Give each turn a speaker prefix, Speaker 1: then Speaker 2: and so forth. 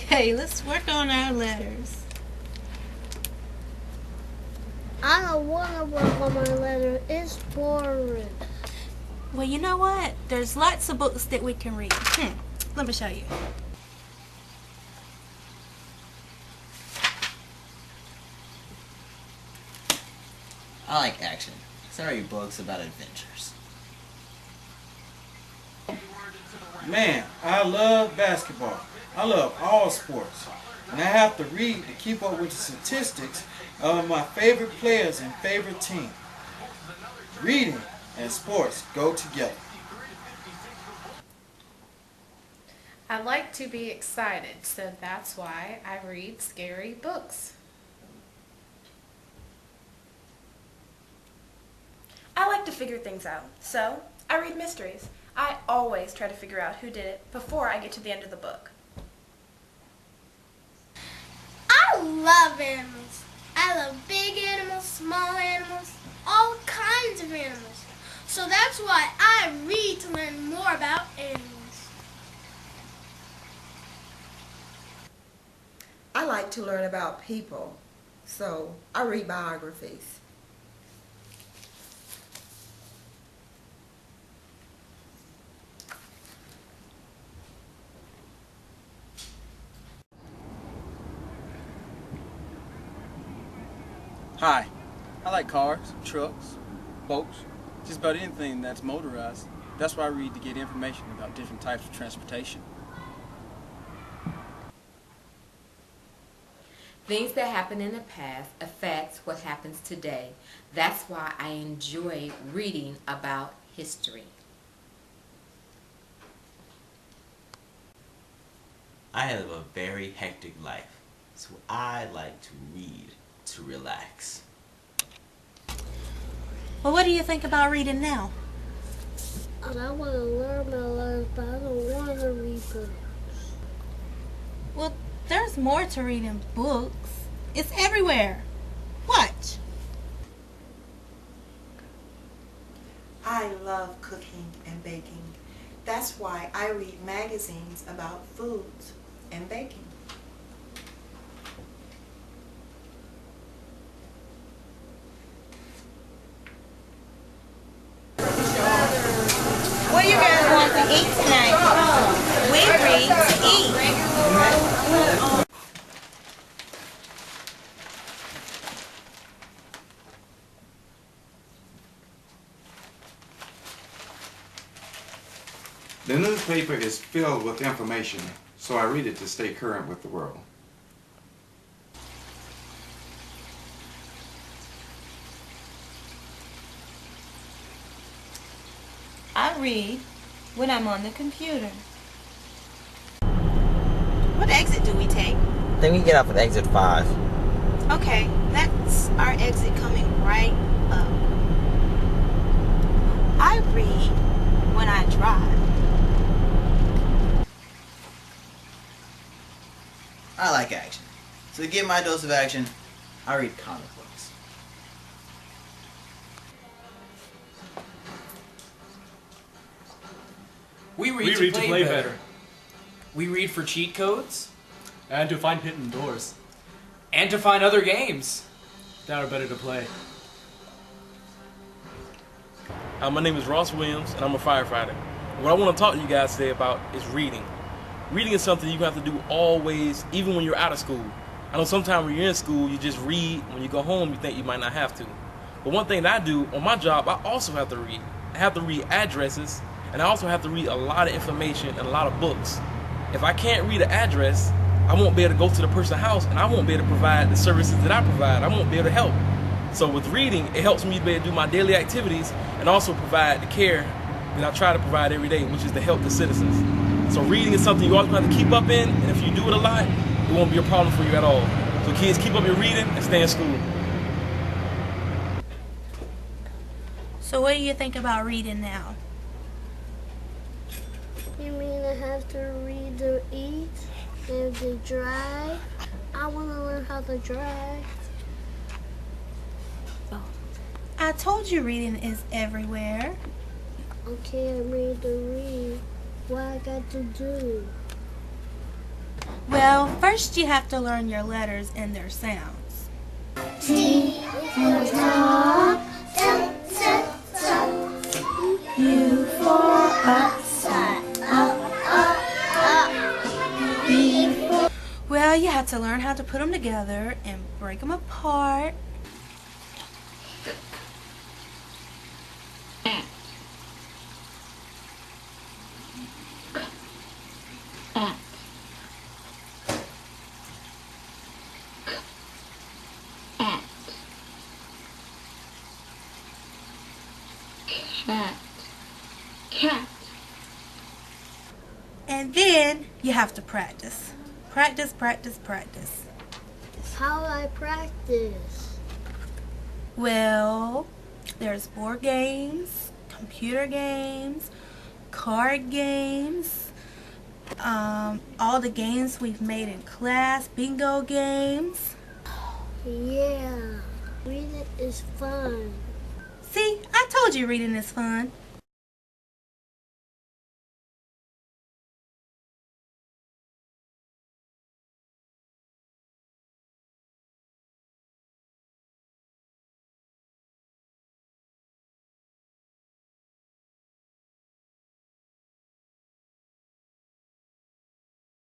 Speaker 1: Okay, let's work on our letters.
Speaker 2: I don't want to work on my letter. It's boring.
Speaker 1: Well, you know what? There's lots of books that we can read. Let me show you.
Speaker 3: I like action, so I read books about adventures.
Speaker 4: Man, I love basketball. I love all sports. And I have to read to keep up with the statistics of my favorite players and favorite team. Reading and sports go together.
Speaker 5: I like to be excited, so that's why I read scary books.
Speaker 6: I like to figure things out, so I read mysteries. I always try to figure out who did it before I get to the end of the book.
Speaker 2: I love animals. I love big animals, small animals, all kinds of animals. So that's why I read to learn more about animals.
Speaker 7: I like to learn about people, so I read biographies.
Speaker 8: Hi, I like cars, trucks, boats, just about anything that's motorized. That's why I read to get information about different types of transportation.
Speaker 9: Things that happened in the past affect what happens today. That's why I enjoy reading about history.
Speaker 3: I have a very hectic life, so I like to read to relax.
Speaker 1: Well, what do you think about reading now?
Speaker 2: And I want to learn my letters, but I don't want to read books.
Speaker 1: Well, there's more to read in books. It's everywhere. Watch.
Speaker 10: I love cooking and baking. That's why I read magazines about foods and baking.
Speaker 1: What do you guys want to eat tonight? We read to eat.
Speaker 11: The newspaper is filled with information, so I read it to stay current with the world.
Speaker 1: I read when I'm on the computer. What exit do we take?
Speaker 3: I think we get off at exit 5.
Speaker 1: Okay, that's our exit coming right up. I read when I drive.
Speaker 3: I like action, so to get my dose of action, I read comic books.
Speaker 12: We read to play better. We read for cheat codes.
Speaker 13: And to find hidden doors. And to find other games that are better to play.
Speaker 14: My name is Ross Williams, and I'm a firefighter. What I want to talk to you guys today about is reading. Reading is something you have to do always, even when you're out of school. I know sometimes when you're in school, you just read. When you go home, you think you might not have to. But one thing that I do on my job, I also have to read. I have to read addresses, and I also have to read a lot of information and a lot of books. If I can't read an address, I won't be able to go to the person's house, and I won't be able to provide the services that I provide. I won't be able to help. So with reading, it helps me to be able to do my daily activities and also provide the care that I try to provide every day, which is to help the citizens. So reading is something you always have to keep up in, and if you do it a lot, it won't be a problem for you at all. So kids, keep up your reading and stay in school.
Speaker 1: So what do you think about reading now?
Speaker 2: You mean I have to read to eat and to drive? I want to learn how to drive.
Speaker 1: I told you reading is everywhere.
Speaker 2: Okay, I'm ready to read. What I got to do?
Speaker 1: Well, first you have to learn your letters and their sounds.
Speaker 2: T for top, T, T, T. U for upside, up. B for...
Speaker 1: Well, you have to learn how to put them together and break them apart.
Speaker 2: Cat.
Speaker 1: And then you have to practice. Practice, practice, practice.
Speaker 2: How I practice?
Speaker 1: Well, there's board games, computer games, card games, all the games we've made in class, bingo games.
Speaker 2: Yeah, reading is fun.
Speaker 1: See, I told you reading is fun.